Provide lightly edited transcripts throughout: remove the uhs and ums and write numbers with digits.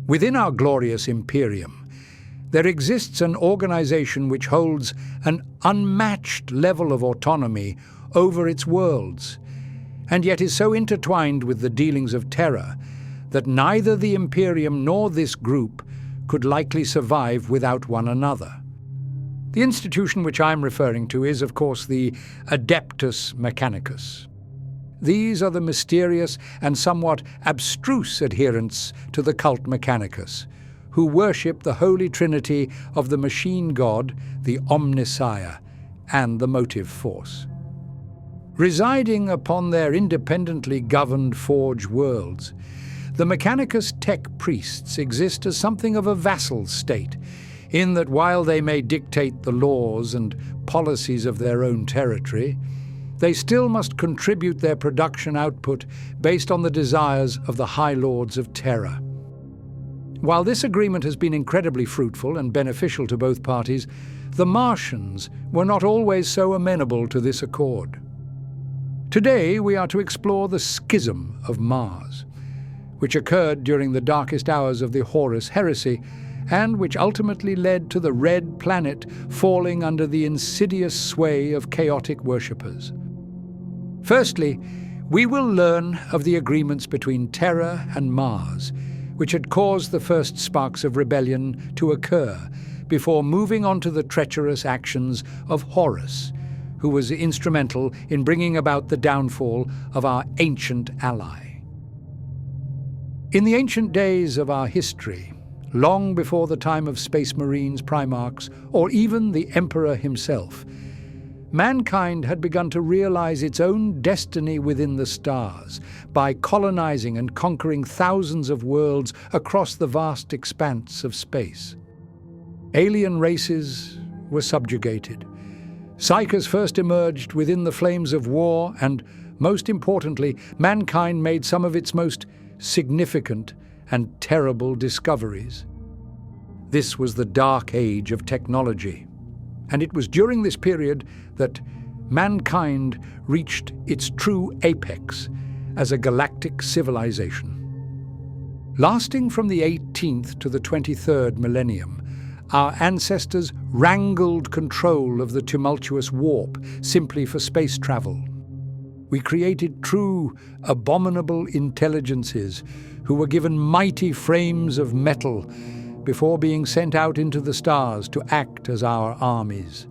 Within our glorious Imperium, there exists an organization which holds an unmatched level of autonomy over its worlds, and yet is so intertwined with the dealings of Terra that neither the Imperium nor this group could likely survive without one another. The institution which I'm referring to is, of course, the Adeptus Mechanicus. These are the mysterious and somewhat abstruse adherents to the cult Mechanicus, who worship the Holy Trinity of the machine god, the Omnissiah, and the motive force. Residing upon their independently governed Forge worlds, the Mechanicus tech priests exist as something of a vassal state, in that while they may dictate the laws and policies of their own territory, they still must contribute their production output based on the desires of the High Lords of Terra. While this agreement has been incredibly fruitful and beneficial to both parties, the Martians were not always so amenable to this accord. Today we are to explore the Schism of Mars, which occurred during the darkest hours of the Horus Heresy, and which ultimately led to the Red Planet falling under the insidious sway of chaotic worshippers. Firstly, we will learn of the agreements between Terra and Mars, which had caused the first sparks of rebellion to occur, before moving on to the treacherous actions of Horus, who was instrumental in bringing about the downfall of our ancient ally. In the ancient days of our history, long before the time of Space Marines, Primarchs, or even the Emperor himself, mankind had begun to realize its own destiny within the stars by colonizing and conquering thousands of worlds across the vast expanse of space. Alien races were subjugated. Psychers first emerged within the flames of war, and, most importantly, mankind made some of its most significant and terrible discoveries. This was the dark age of technology, and it was during this period that mankind reached its true apex as a galactic civilization. Lasting from the 18th to the 23rd millennium, our ancestors wrangled control of the tumultuous warp simply for space travel. We created true, abominable intelligences who were given mighty frames of metal before being sent out into the stars to act as our armies.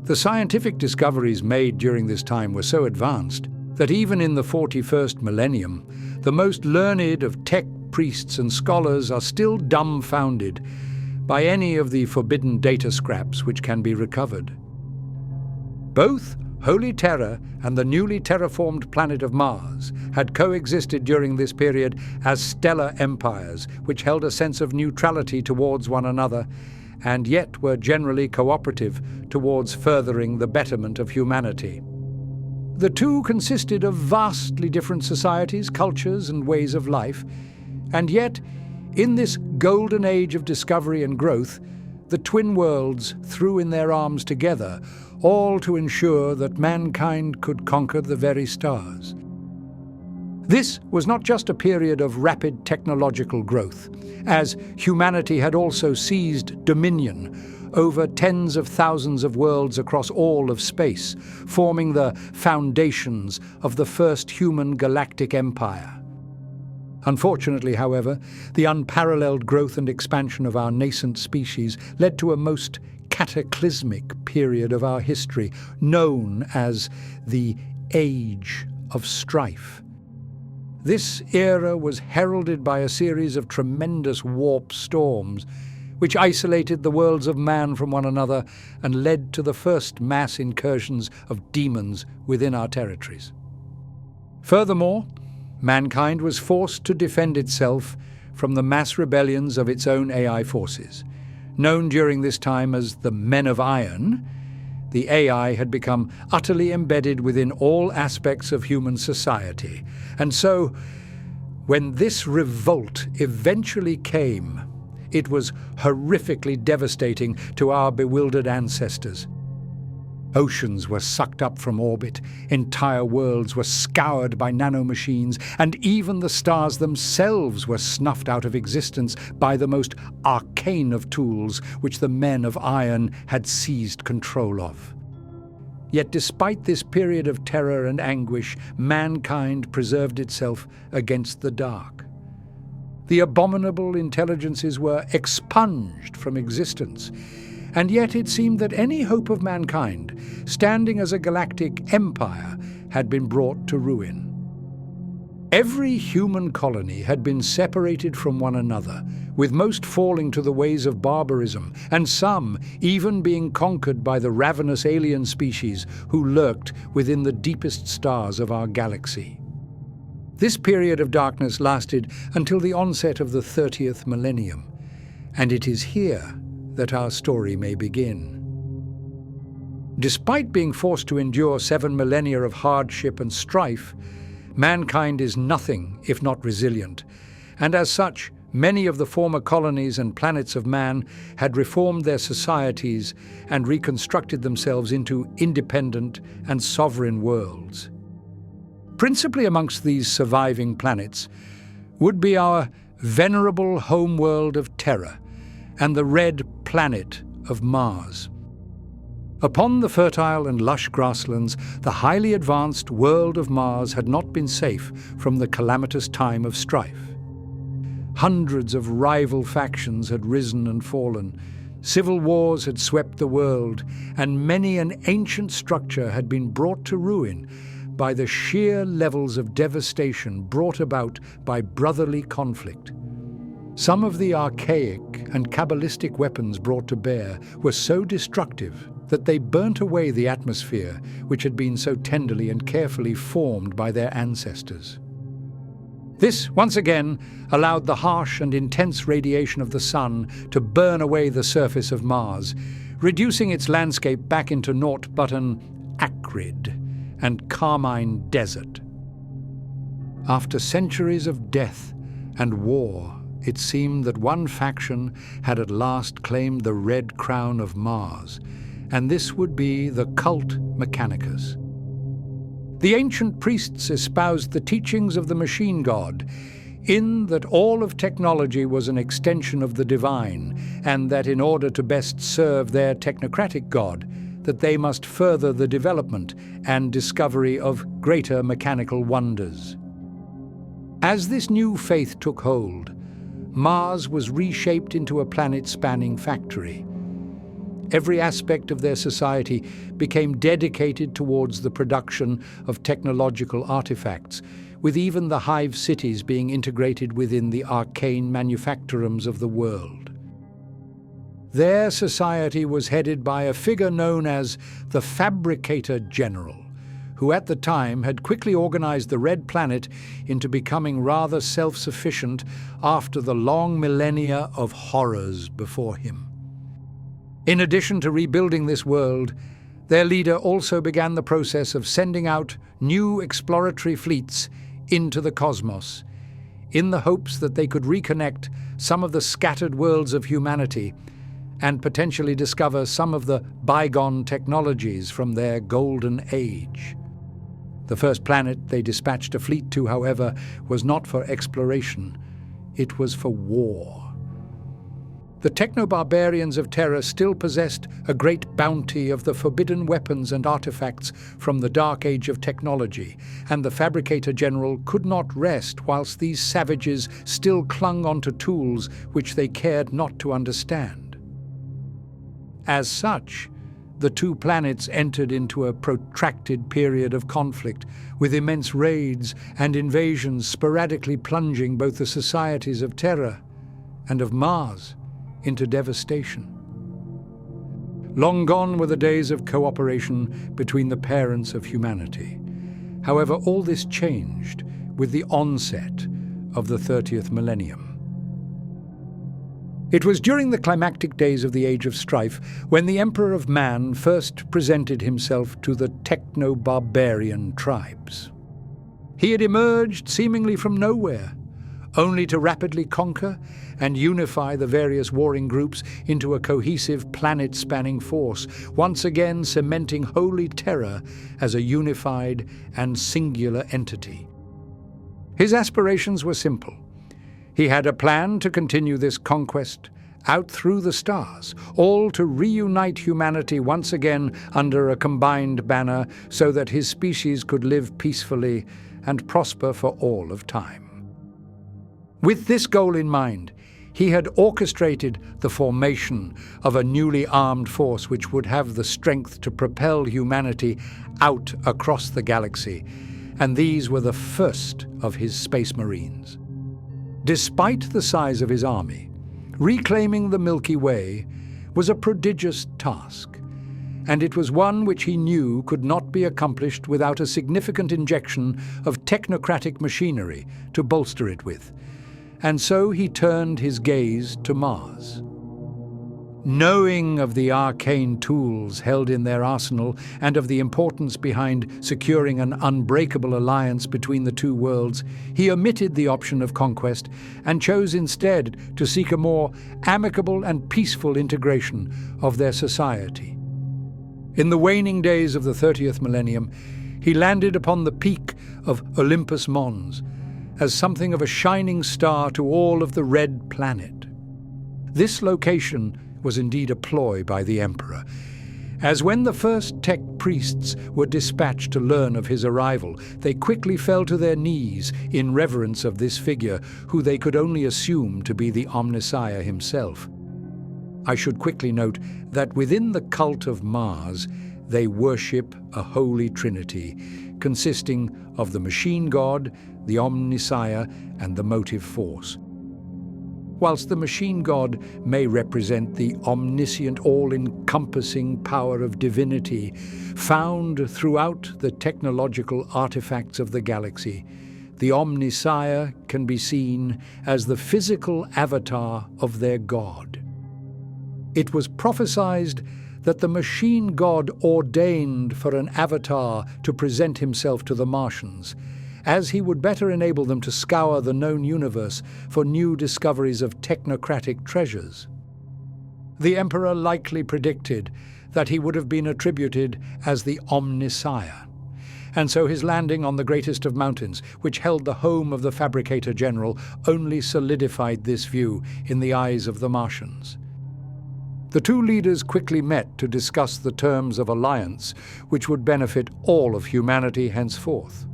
The scientific discoveries made during this time were so advanced that even in the 41st millennium, the most learned of tech priests and scholars are still dumbfounded by any of the forbidden data scraps which can be recovered. Both Holy Terra and the newly terraformed planet of Mars had coexisted during this period as stellar empires which held a sense of neutrality towards one another, and yet were generally cooperative towards furthering the betterment of humanity. The two consisted of vastly different societies, cultures, and ways of life, and yet, in this golden age of discovery and growth, the twin worlds threw in their arms together, all to ensure that mankind could conquer the very stars. This was not just a period of rapid technological growth, as humanity had also seized dominion over tens of thousands of worlds across all of space, forming the foundations of the first human galactic empire. Unfortunately, however, the unparalleled growth and expansion of our nascent species led to a most cataclysmic period of our history, known as the Age of Strife. This era was heralded by a series of tremendous warp storms, which isolated the worlds of man from one another and led to the first mass incursions of demons within our territories. Furthermore, mankind was forced to defend itself from the mass rebellions of its own AI forces. Known during this time as the Men of Iron, the AI had become utterly embedded within all aspects of human society. And so, when this revolt eventually came, it was horrifically devastating to our bewildered ancestors. Oceans were sucked up from orbit, entire worlds were scoured by nanomachines, and even the stars themselves were snuffed out of existence by the most arcane of tools which the men of iron had seized control of. Yet despite this period of terror and anguish, mankind preserved itself against the dark. The abominable intelligences were expunged from existence, and yet it seemed that any hope of mankind, standing as a galactic empire, had been brought to ruin. Every human colony had been separated from one another, with most falling to the ways of barbarism, and some even being conquered by the ravenous alien species who lurked within the deepest stars of our galaxy. This period of darkness lasted until the onset of the 30th millennium, and it is here that our story may begin. Despite being forced to endure 7 millennia of hardship and strife, mankind is nothing if not resilient, and as such, many of the former colonies and planets of man had reformed their societies and reconstructed themselves into independent and sovereign worlds. Principally amongst these surviving planets would be our venerable homeworld of Terra and the red planet of Mars. Upon the fertile and lush grasslands, the highly advanced world of Mars had not been safe from the calamitous time of strife. Hundreds of rival factions had risen and fallen, civil wars had swept the world, and many an ancient structure had been brought to ruin by the sheer levels of devastation brought about by brotherly conflict. Some of the archaic and Kabbalistic weapons brought to bear were so destructive that they burnt away the atmosphere which had been so tenderly and carefully formed by their ancestors. This, once again, allowed the harsh and intense radiation of the sun to burn away the surface of Mars, reducing its landscape back into naught but an acrid and carmine desert. After centuries of death and war, it seemed that one faction had at last claimed the red crown of Mars, and this would be the cult Mechanicus. The ancient priests espoused the teachings of the machine god, in that all of technology was an extension of the divine, and that in order to best serve their technocratic god, that they must further the development and discovery of greater mechanical wonders. As this new faith took hold, Mars was reshaped into a planet-spanning factory. Every aspect of their society became dedicated towards the production of technological artifacts, with even the hive cities being integrated within the arcane manufactorums of the world. Their society was headed by a figure known as the Fabricator General, who at the time had quickly organized the Red Planet into becoming rather self-sufficient after the long millennia of horrors before him. In addition to rebuilding this world, their leader also began the process of sending out new exploratory fleets into the cosmos, in the hopes that they could reconnect some of the scattered worlds of humanity and potentially discover some of the bygone technologies from their golden age. The first planet they dispatched a fleet to, however, was not for exploration, it was for war. The techno-barbarians of Terra still possessed a great bounty of the forbidden weapons and artifacts from the dark age of technology, and the Fabricator General could not rest whilst these savages still clung onto tools which they cared not to understand. As such, the two planets entered into a protracted period of conflict, with immense raids and invasions sporadically plunging both the societies of Terra and of Mars into devastation. Long gone were the days of cooperation between the parents of humanity. However, all this changed with the onset of the 30th millennium. It was during the climactic days of the Age of Strife when the Emperor of Man first presented himself to the techno-barbarian tribes. He had emerged seemingly from nowhere, only to rapidly conquer and unify the various warring groups into a cohesive planet-spanning force, once again cementing holy terror as a unified and singular entity. His aspirations were simple. He had a plan to continue this conquest out through the stars, all to reunite humanity once again under a combined banner so that his species could live peacefully and prosper for all of time. With this goal in mind, he had orchestrated the formation of a newly armed force which would have the strength to propel humanity out across the galaxy, and these were the first of his Space Marines. Despite the size of his army, reclaiming the Milky Way was a prodigious task, and it was one which he knew could not be accomplished without a significant injection of technocratic machinery to bolster it with, and so he turned his gaze to Mars. Knowing of the arcane tools held in their arsenal and of the importance behind securing an unbreakable alliance between the two worlds, he omitted the option of conquest and chose instead to seek a more amicable and peaceful integration of their society. In the waning days of the 30th millennium, he landed upon the peak of Olympus Mons as something of a shining star to all of the Red Planet. This location was indeed a ploy by the Emperor, as when the first Tech priests were dispatched to learn of his arrival, they quickly fell to their knees in reverence of this figure, who they could only assume to be the Omnissiah himself. I should quickly note that within the cult of Mars, they worship a holy trinity, consisting of the machine god, the Omnissiah, and the motive force. Whilst the machine god may represent the omniscient, all-encompassing power of divinity found throughout the technological artifacts of the galaxy, the Omnissiah can be seen as the physical avatar of their god. It was prophesied that the machine god ordained for an avatar to present himself to the Martians, as he would better enable them to scour the known universe for new discoveries of technocratic treasures. The Emperor likely predicted that he would have been attributed as the Omnissiah, and so his landing on the greatest of mountains, which held the home of the Fabricator General, only solidified this view in the eyes of the Martians. The two leaders quickly met to discuss the terms of alliance which would benefit all of humanity henceforth.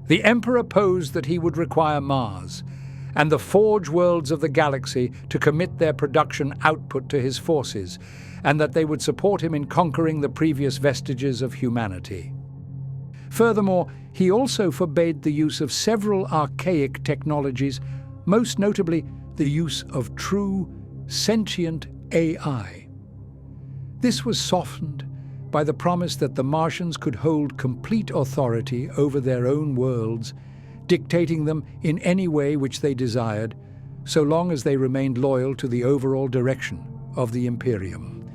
The Emperor posed that he would require Mars and the forge worlds of the galaxy to commit their production output to his forces, and that they would support him in conquering the previous vestiges of humanity. Furthermore, he also forbade the use of several archaic technologies, most notably the use of true, sentient AI. This was softened by the promise that the Martians could hold complete authority over their own worlds, dictating them in any way which they desired, so long as they remained loyal to the overall direction of the Imperium.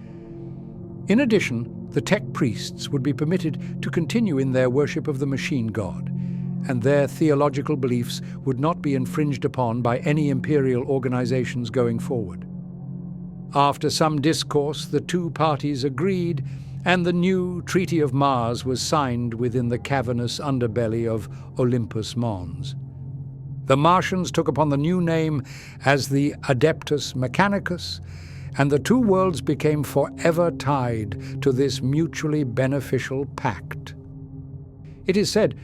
In addition, the Tech priests would be permitted to continue in their worship of the machine god, and their theological beliefs would not be infringed upon by any imperial organizations going forward. After some discourse, the two parties agreed, and the new Treaty of Mars was signed within the cavernous underbelly of Olympus Mons. The Martians took upon the new name as the Adeptus Mechanicus, and the two worlds became forever tied to this mutually beneficial pact. It is said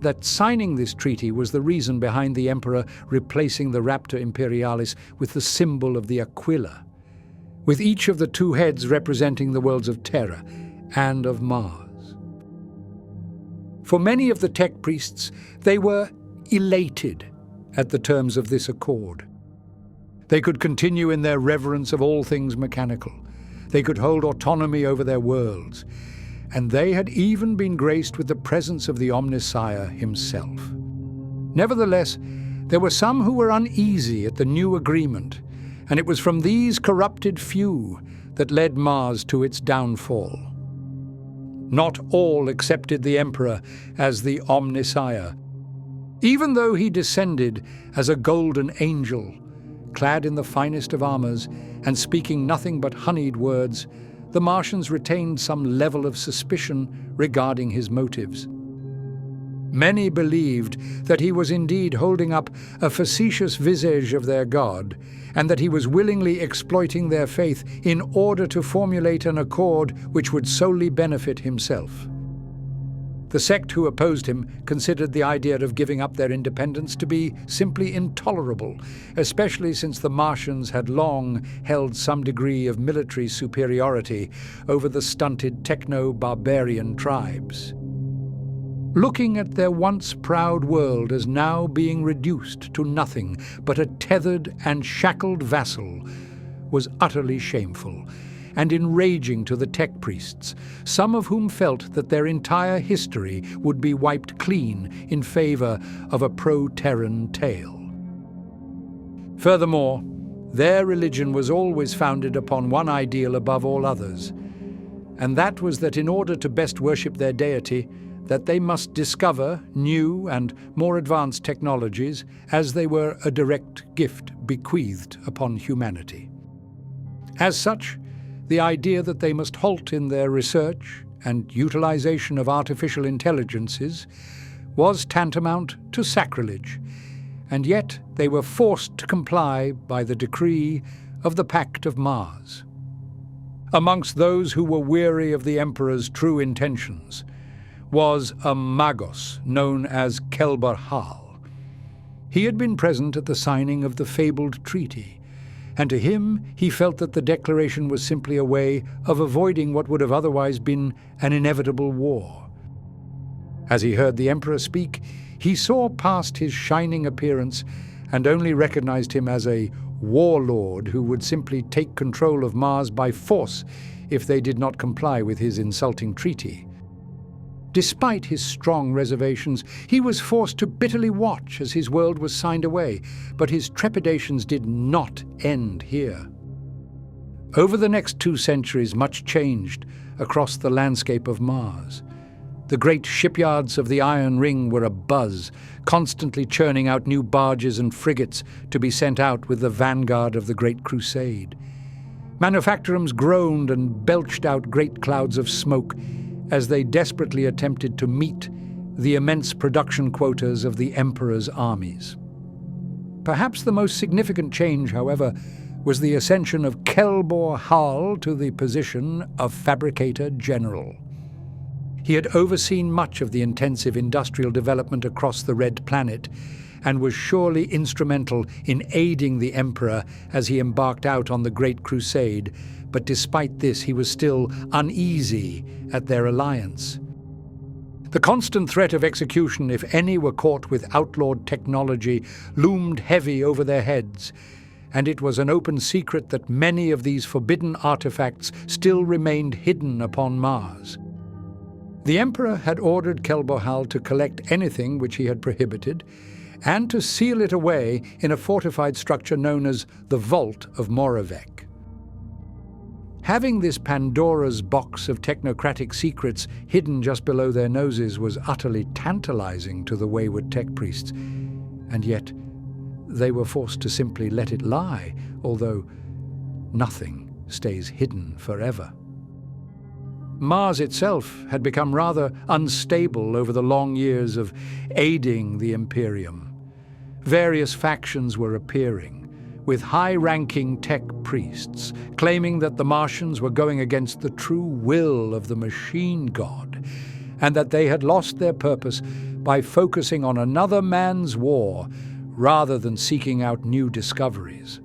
that signing this treaty was the reason behind the Emperor replacing the Raptor Imperialis with the symbol of the Aquila, with each of the two heads representing the worlds of Terra and of Mars. For many of the Tech priests, they were elated at the terms of this accord. They could continue in their reverence of all things mechanical. They could hold autonomy over their worlds, and they had even been graced with the presence of the Omnissiah himself. Nevertheless, there were some who were uneasy at the new agreement, and it was from these corrupted few that led Mars to its downfall. Not all accepted the Emperor as the Omnissiah. Even though he descended as a golden angel, clad in the finest of armors and speaking nothing but honeyed words, the Martians retained some level of suspicion regarding his motives. Many believed that he was indeed holding up a facetious visage of their god, and that he was willingly exploiting their faith in order to formulate an accord which would solely benefit himself. The sect who opposed him considered the idea of giving up their independence to be simply intolerable, especially since the Martians had long held some degree of military superiority over the stunted techno-barbarian tribes. Looking at their once proud world as now being reduced to nothing but a tethered and shackled vassal was utterly shameful and enraging to the tech priests, some of whom felt that their entire history would be wiped clean in favor of a pro-Terran tale. Furthermore, their religion was always founded upon one ideal above all others, and that was that in order to best worship their deity, that they must discover new and more advanced technologies as they were a direct gift bequeathed upon humanity. As such, the idea that they must halt in their research and utilization of artificial intelligences was tantamount to sacrilege, and yet they were forced to comply by the decree of the Pact of Mars. Amongst those who were weary of the Emperor's true intentions was a magos known as Kelber-Hal. He had been present at the signing of the fabled treaty, and to him he felt that the declaration was simply a way of avoiding what would have otherwise been an inevitable war. As he heard the Emperor speak, he saw past his shining appearance and only recognized him as a warlord who would simply take control of Mars by force if they did not comply with his insulting treaty. Despite his strong reservations, he was forced to bitterly watch as his world was signed away, but his trepidations did not end here. Over the next 2 centuries, much changed across the landscape of Mars. The great shipyards of the Iron Ring were abuzz, constantly churning out new barges and frigates to be sent out with the vanguard of the Great Crusade. Manufactorums groaned and belched out great clouds of smoke as they desperately attempted to meet the immense production quotas of the Emperor's armies. Perhaps the most significant change, however, was the ascension of Kelber-Hal to the position of Fabricator General. He had overseen much of the intensive industrial development across the Red Planet, and was surely instrumental in aiding the Emperor as he embarked out on the Great Crusade, but despite this he was still uneasy at their alliance. The constant threat of execution if any were caught with outlawed technology loomed heavy over their heads, and it was an open secret that many of these forbidden artifacts still remained hidden upon Mars. The Emperor had ordered Kelber-Hal to collect anything which he had prohibited, and to seal it away in a fortified structure known as the Vault of Moravec. Having this Pandora's box of technocratic secrets hidden just below their noses was utterly tantalizing to the wayward tech priests, and yet they were forced to simply let it lie, although nothing stays hidden forever. Mars itself had become rather unstable over the long years of aiding the Imperium. Various factions were appearing, with high-ranking tech priests claiming that the Martians were going against the true will of the machine god, and that they had lost their purpose by focusing on another man's war rather than seeking out new discoveries.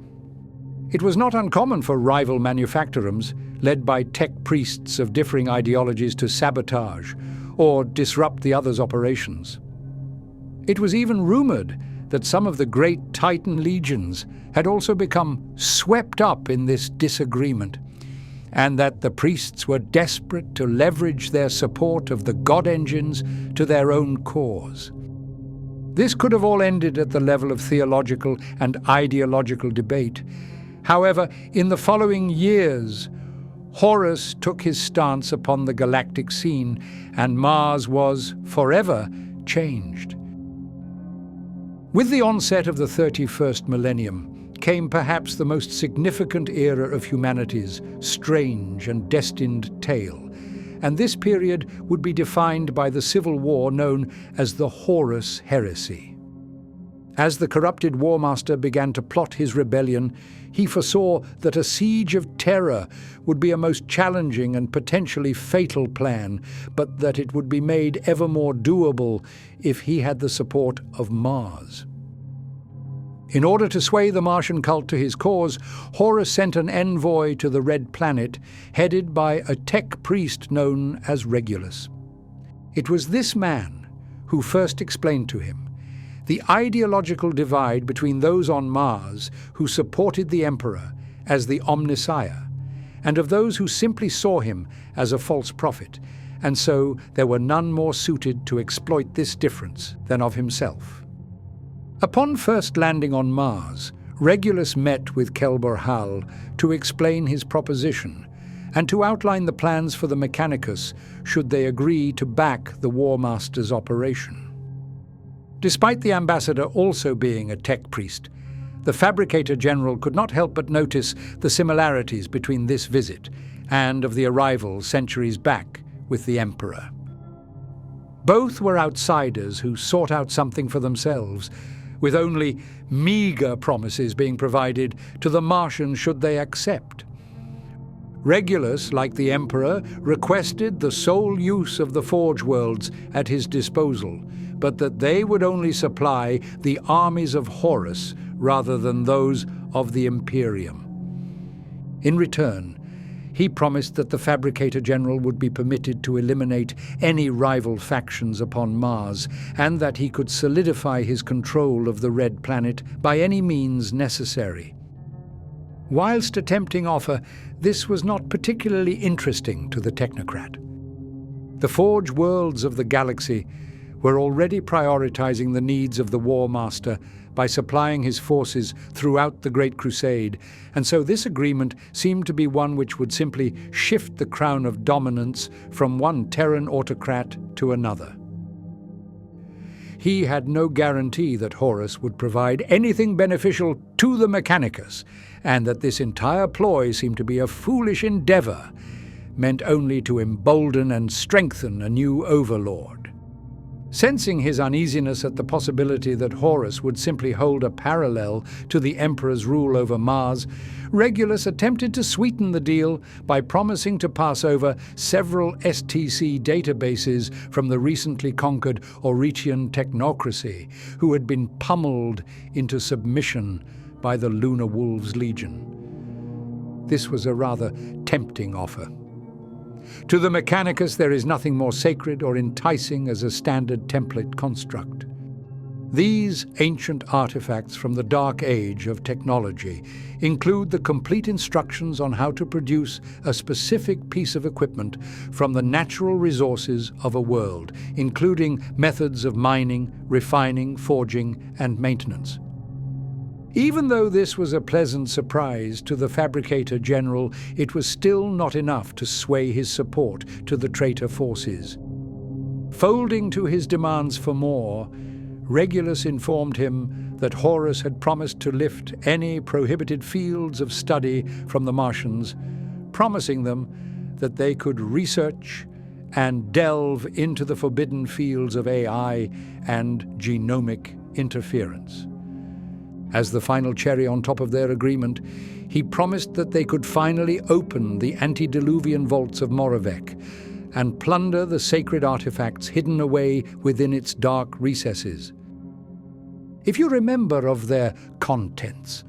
It was not uncommon for rival manufactorums, led by tech priests of differing ideologies, to sabotage or disrupt the other's operations. It was even rumored that some of the great Titan legions had also become swept up in this disagreement, and that the priests were desperate to leverage their support of the god engines to their own cause. This could have all ended at the level of theological and ideological debate. However, in the following years, Horus took his stance upon the galactic scene, and Mars was forever changed. With the onset of the 31st millennium came perhaps the most significant era of humanity's strange and destined tale, and this period would be defined by the civil war known as the Horus Heresy. As the corrupted warmaster began to plot his rebellion, he foresaw that a siege of terror would be a most challenging and potentially fatal plan, but that it would be made ever more doable if he had the support of Mars. In order to sway the Martian cult to his cause, Horus sent an envoy to the Red Planet, headed by a tech priest known as Regulus. It was this man who first explained to him the ideological divide between those on Mars who supported the Emperor as the Omnissiah, and of those who simply saw him as a false prophet, and so there were none more suited to exploit this difference than of himself. Upon first landing on Mars, Regulus met with Kelbor-Hal to explain his proposition and to outline the plans for the Mechanicus should they agree to back the War Master's operation. Despite the ambassador also being a tech priest, the Fabricator General could not help but notice the similarities between this visit and of the arrival centuries back with the Emperor. Both were outsiders who sought out something for themselves, with only meager promises being provided to the Martians should they accept. Regulus, like the Emperor, requested the sole use of the Forge Worlds at his disposal, but that they would only supply the armies of Horus rather than those of the Imperium. In return, he promised that the Fabricator General would be permitted to eliminate any rival factions upon Mars, and that he could solidify his control of the Red Planet by any means necessary. Whilst a tempting offer, this was not particularly interesting to the technocrat. The Forge Worlds of the galaxy were already prioritizing the needs of the War Master by supplying his forces throughout the Great Crusade, and so this agreement seemed to be one which would simply shift the crown of dominance from one Terran autocrat to another. He had no guarantee that Horus would provide anything beneficial to the Mechanicus, and that this entire ploy seemed to be a foolish endeavor, meant only to embolden and strengthen a new overlord. Sensing his uneasiness at the possibility that Horus would simply hold a parallel to the Emperor's rule over Mars, Regulus attempted to sweeten the deal by promising to pass over several STC databases from the recently conquered Auretian technocracy, who had been pummeled into submission by the Lunar Wolves Legion. This was a rather tempting offer. To the Mechanicus, there is nothing more sacred or enticing as a standard template construct. These ancient artifacts from the dark age of technology include the complete instructions on how to produce a specific piece of equipment from the natural resources of a world, including methods of mining, refining, forging, and maintenance. Even though this was a pleasant surprise to the Fabricator General, it was still not enough to sway his support to the traitor forces. Folding to his demands for more, Regulus informed him that Horus had promised to lift any prohibited fields of study from the Martians, promising them that they could research and delve into the forbidden fields of AI and genomic interference. As the final cherry on top of their agreement, he promised that they could finally open the antediluvian vaults of Moravec and plunder the sacred artifacts hidden away within its dark recesses. If you remember of their contents,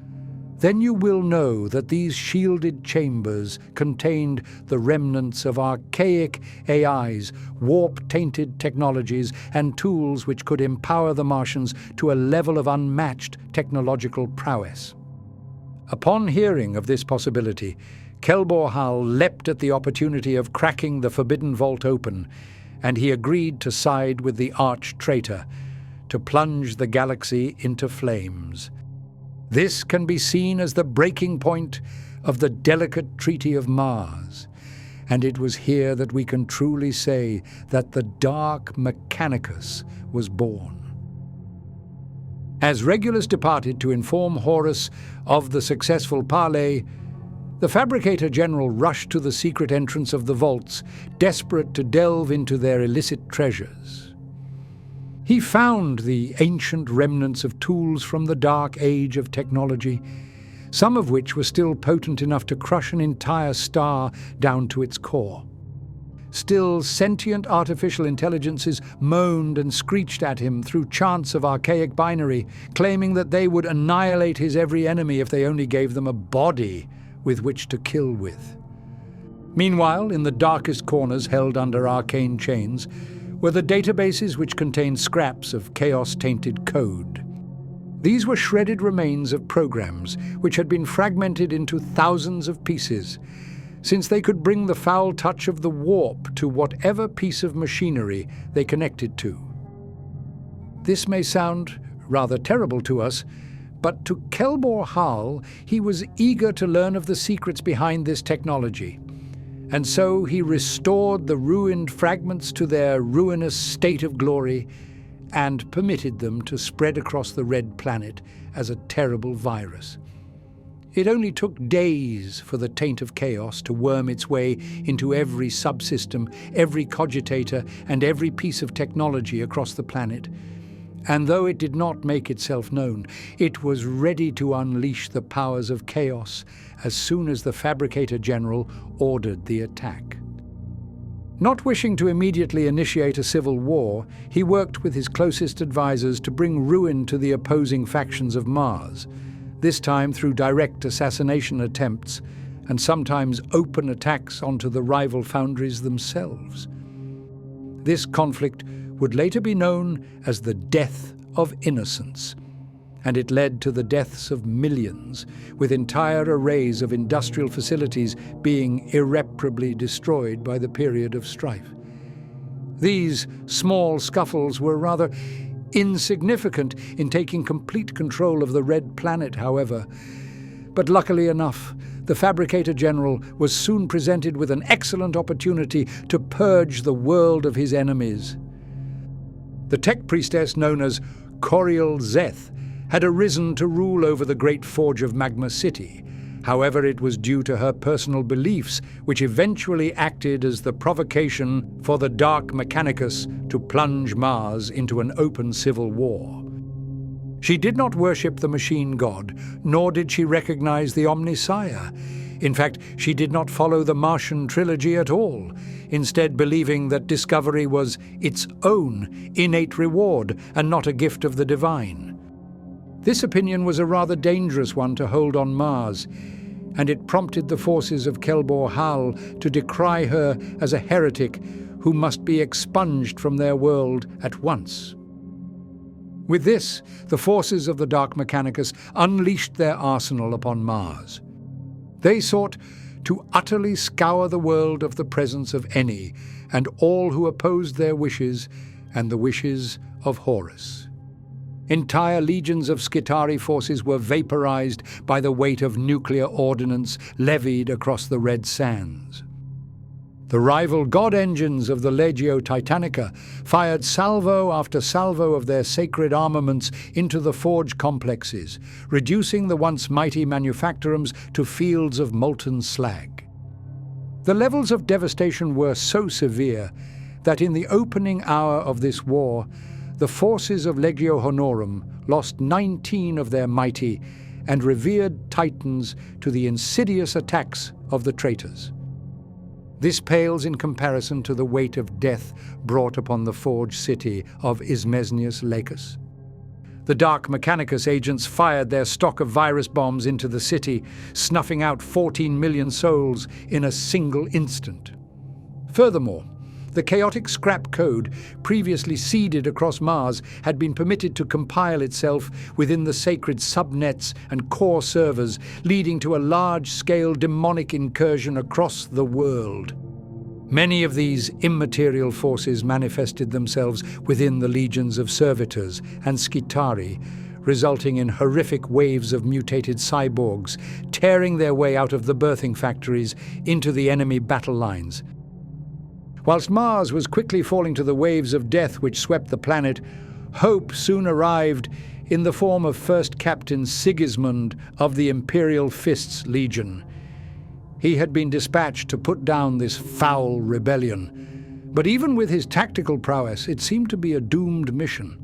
then you will know that these shielded chambers contained the remnants of archaic AIs, warp-tainted technologies, and tools which could empower the Martians to a level of unmatched technological prowess. Upon hearing of this possibility, Kelbor-Hal leapt at the opportunity of cracking the forbidden vault open, and he agreed to side with the arch-traitor to plunge the galaxy into flames. This can be seen as the breaking point of the delicate Treaty of Mars, and it was here that we can truly say that the Dark Mechanicus was born. As Regulus departed to inform Horus of the successful parley, the Fabricator General rushed to the secret entrance of the vaults, desperate to delve into their illicit treasures. He found the ancient remnants of tools from the dark age of technology, some of which were still potent enough to crush an entire star down to its core. Still, sentient artificial intelligences moaned and screeched at him through chants of archaic binary, claiming that they would annihilate his every enemy if they only gave them a body with which to kill with. Meanwhile, in the darkest corners held under arcane chains, were the databases which contained scraps of chaos-tainted code. These were shredded remains of programs which had been fragmented into thousands of pieces, since they could bring the foul touch of the warp to whatever piece of machinery they connected to. This may sound rather terrible to us, but to Kelbor Hal, he was eager to learn of the secrets behind this technology, and so he restored the ruined fragments to their ruinous state of glory and permitted them to spread across the Red Planet as a terrible virus. It only took days for the taint of chaos to worm its way into every subsystem, every cogitator, and every piece of technology across the planet. And though it did not make itself known, it was ready to unleash the powers of chaos as soon as the Fabricator General ordered the attack. Not wishing to immediately initiate a civil war, he worked with his closest advisors to bring ruin to the opposing factions of Mars, this time through direct assassination attempts and sometimes open attacks onto the rival foundries themselves. This conflict would later be known as the Death of Innocence, and it led to the deaths of millions, with entire arrays of industrial facilities being irreparably destroyed by the period of strife. These small scuffles were rather insignificant in taking complete control of the Red Planet, however. But luckily enough, the Fabricator General was soon presented with an excellent opportunity to purge the world of his enemies. The tech priestess known as Coriel Zeth had arisen to rule over the great forge of Magma City. However, it was due to her personal beliefs which eventually acted as the provocation for the Dark Mechanicus to plunge Mars into an open civil war. She did not worship the machine god, nor did she recognize the Omnissiah. In fact, she did not follow the Martian trilogy at all, instead believing that discovery was its own innate reward and not a gift of the divine. This opinion was a rather dangerous one to hold on Mars, and it prompted the forces of Kelbor Hal to decry her as a heretic who must be expunged from their world at once. With this, the forces of the Dark Mechanicus unleashed their arsenal upon Mars. They sought to utterly scour the world of the presence of any and all who opposed their wishes and the wishes of Horus. Entire legions of Skitarii forces were vaporized by the weight of nuclear ordnance levied across the Red Sands. The rival god engines of the Legio Titanica fired salvo after salvo of their sacred armaments into the forge complexes, reducing the once mighty manufactorums to fields of molten slag. The levels of devastation were so severe that in the opening hour of this war, the forces of Legio Honorum lost 19 of their mighty and revered titans to the insidious attacks of the traitors. This pales in comparison to the weight of death brought upon the forged city of Ismesnius Lacus. The Dark Mechanicus agents fired their stock of virus bombs into the city, snuffing out 14 million souls in a single instant. Furthermore, the chaotic scrap code previously seeded across Mars had been permitted to compile itself within the sacred subnets and core servers, leading to a large-scale demonic incursion across the world. Many of these immaterial forces manifested themselves within the legions of servitors and Skitarii, resulting in horrific waves of mutated cyborgs, tearing their way out of the birthing factories into the enemy battle lines. Whilst Mars was quickly falling to the waves of death which swept the planet, hope soon arrived in the form of First Captain Sigismund of the Imperial Fists Legion. He had been dispatched to put down this foul rebellion, but even with his tactical prowess, it seemed to be a doomed mission.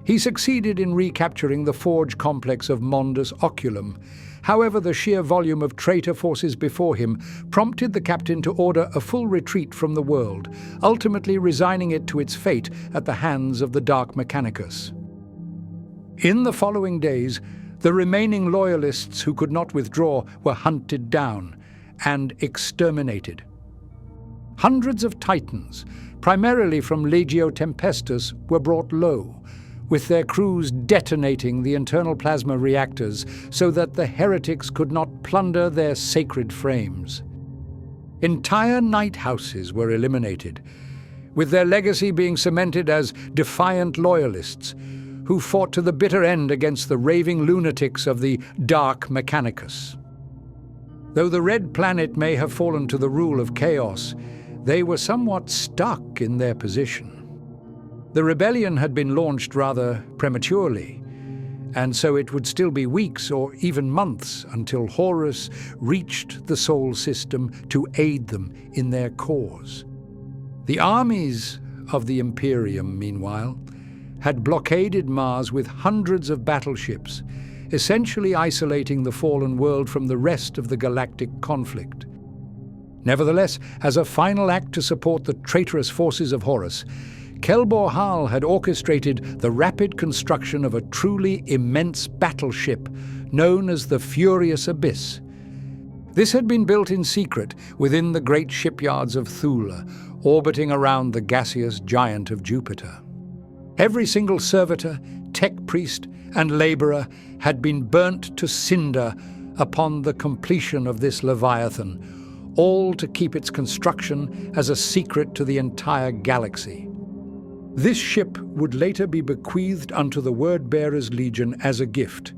He succeeded in recapturing the forge complex of Mondus Oculum. However, the sheer volume of traitor forces before him prompted the captain to order a full retreat from the world, ultimately resigning it to its fate at the hands of the Dark Mechanicus. In the following days, the remaining loyalists who could not withdraw were hunted down and exterminated. Hundreds of Titans, primarily from Legio Tempestus, were brought low, with their crews detonating the internal plasma reactors so that the heretics could not plunder their sacred frames. Entire night houses were eliminated, with their legacy being cemented as defiant loyalists who fought to the bitter end against the raving lunatics of the Dark Mechanicus. Though the Red Planet may have fallen to the rule of chaos, they were somewhat stuck in their position. The rebellion had been launched rather prematurely, and so it would still be weeks or even months until Horus reached the Sol system to aid them in their cause. The armies of the Imperium, meanwhile, had blockaded Mars with hundreds of battleships, essentially isolating the fallen world from the rest of the galactic conflict. Nevertheless, as a final act to support the traitorous forces of Horus, Kelbor Hal had orchestrated the rapid construction of a truly immense battleship known as the Furious Abyss. This had been built in secret within the great shipyards of Thula, orbiting around the gaseous giant of Jupiter. Every single servitor, tech priest, and laborer had been burnt to cinder upon the completion of this Leviathan, all to keep its construction as a secret to the entire galaxy. This ship would later be bequeathed unto the Word-Bearers Legion as a gift,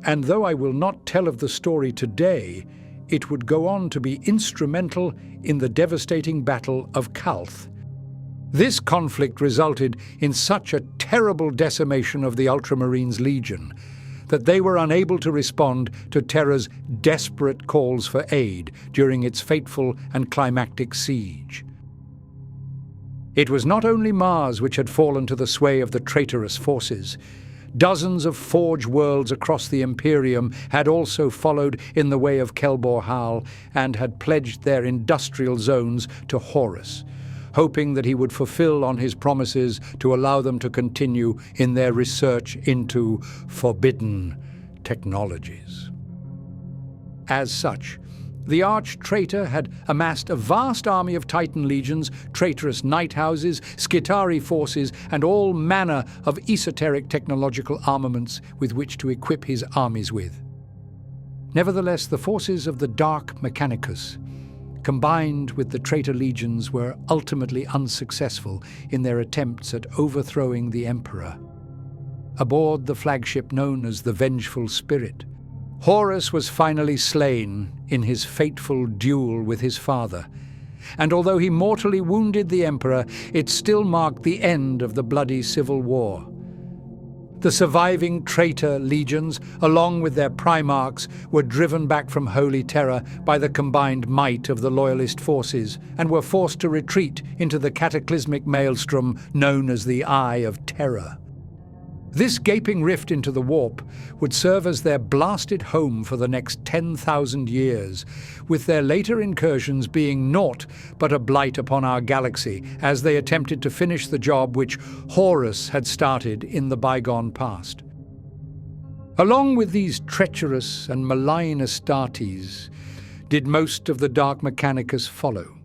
and though I will not tell of the story today, it would go on to be instrumental in the devastating Battle of Kalth. This conflict resulted in such a terrible decimation of the Ultramarines Legion that they were unable to respond to Terra's desperate calls for aid during its fateful and climactic siege. It was not only Mars which had fallen to the sway of the traitorous forces. Dozens of forge worlds across the Imperium had also followed in the way of Kelbor Hal and had pledged their industrial zones to Horus, hoping that he would fulfill on his promises to allow them to continue in their research into forbidden technologies. As such, the arch-traitor had amassed a vast army of Titan legions, traitorous night houses, Skitarii forces, and all manner of esoteric technological armaments with which to equip his armies with. Nevertheless, the forces of the Dark Mechanicus, combined with the traitor legions, were ultimately unsuccessful in their attempts at overthrowing the Emperor. Aboard the flagship known as the Vengeful Spirit, Horus was finally slain in his fateful duel with his father, and although he mortally wounded the Emperor, it still marked the end of the bloody civil war. The surviving traitor legions, along with their primarchs, were driven back from Holy Terror by the combined might of the loyalist forces and were forced to retreat into the cataclysmic maelstrom known as the Eye of Terror. This gaping rift into the warp would serve as their blasted home for the next 10,000 years, with their later incursions being naught but a blight upon our galaxy as they attempted to finish the job which Horus had started in the bygone past. Along with these treacherous and malign Astartes did most of the Dark Mechanicus follow.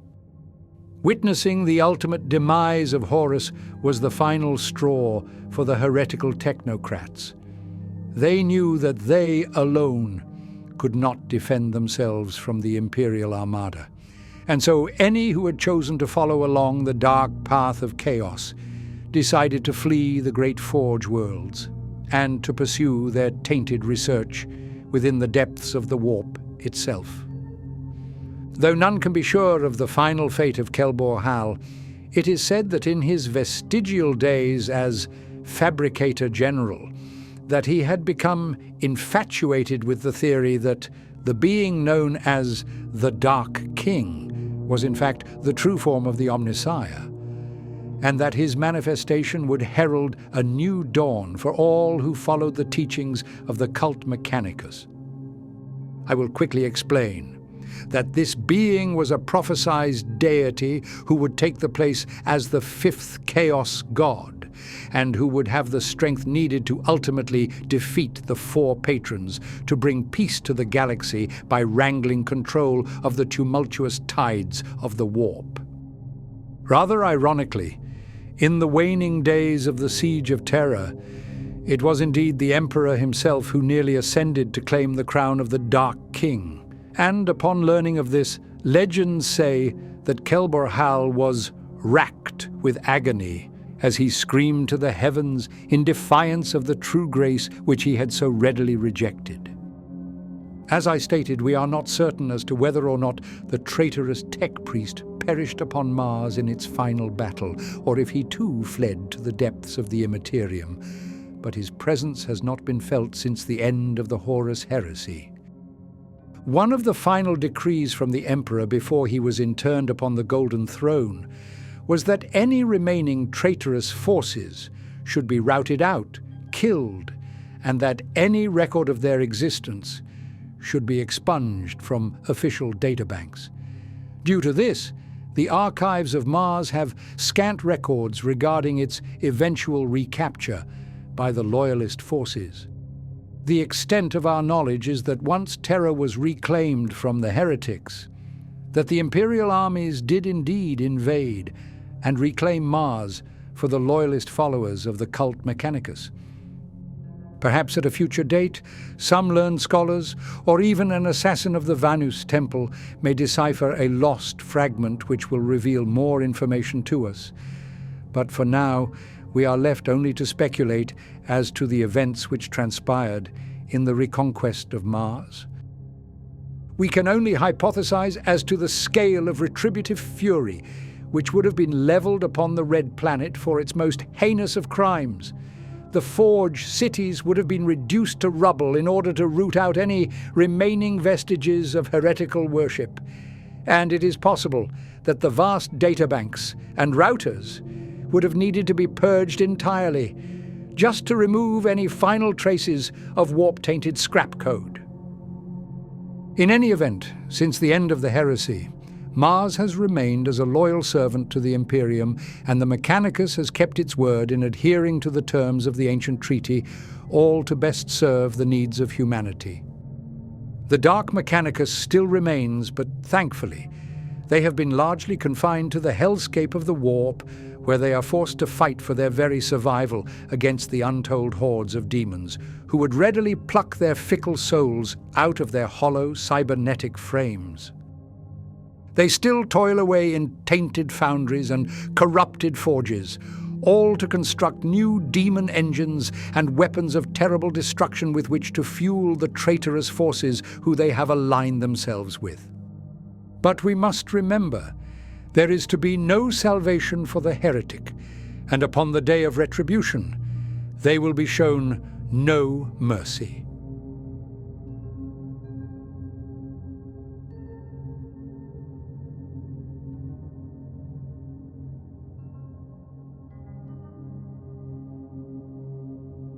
Witnessing the ultimate demise of Horus was the final straw for the heretical technocrats. They knew that they alone could not defend themselves from the Imperial Armada, and so any who had chosen to follow along the dark path of chaos decided to flee the great Forge worlds and to pursue their tainted research within the depths of the warp itself. Though none can be sure of the final fate of Kelbor Hal, it is said that in his vestigial days as Fabricator General, that he had become infatuated with the theory that the being known as the Dark King was in fact the true form of the Omnissiah, and that his manifestation would herald a new dawn for all who followed the teachings of the cult Mechanicus. I will quickly explain that this being was a prophesied deity who would take the place as the fifth Chaos God, and who would have the strength needed to ultimately defeat the four patrons to bring peace to the galaxy by wrangling control of the tumultuous tides of the warp. Rather ironically, in the waning days of the Siege of Terra, it was indeed the Emperor himself who nearly ascended to claim the crown of the Dark King. And upon learning of this, legends say that Kelbor Hal was racked with agony as he screamed to the heavens in defiance of the true grace which he had so readily rejected. As I stated, we are not certain as to whether or not the traitorous tech priest perished upon Mars in its final battle, or if he too fled to the depths of the Immaterium, but his presence has not been felt since the end of the Horus Heresy. One of the final decrees from the Emperor before he was interned upon the Golden Throne was that any remaining traitorous forces should be routed out, killed, and that any record of their existence should be expunged from official databanks. Due to this, the archives of Mars have scant records regarding its eventual recapture by the Loyalist forces. The extent of our knowledge is that once Terra was reclaimed from the heretics, that the Imperial armies did indeed invade and reclaim Mars for the Loyalist followers of the cult Mechanicus. Perhaps at a future date, some learned scholars, or even an assassin of the Vanus Temple, may decipher a lost fragment which will reveal more information to us. But for now, we are left only to speculate as to the events which transpired in the reconquest of Mars. We can only hypothesize as to the scale of retributive fury which would have been leveled upon the Red Planet for its most heinous of crimes. The forged cities would have been reduced to rubble in order to root out any remaining vestiges of heretical worship. And it is possible that the vast databanks and routers would have needed to be purged entirely, just to remove any final traces of warp-tainted scrap code. In any event, since the end of the heresy, Mars has remained as a loyal servant to the Imperium, and the Mechanicus has kept its word in adhering to the terms of the ancient treaty, all to best serve the needs of humanity. The Dark Mechanicus still remains, but thankfully, they have been largely confined to the hellscape of the warp, where they are forced to fight for their very survival against the untold hordes of demons, who would readily pluck their fickle souls out of their hollow cybernetic frames. They still toil away in tainted foundries and corrupted forges, all to construct new demon engines and weapons of terrible destruction with which to fuel the traitorous forces who they have aligned themselves with. But we must remember, there is to be no salvation for the heretic, and upon the day of retribution, they will be shown no mercy.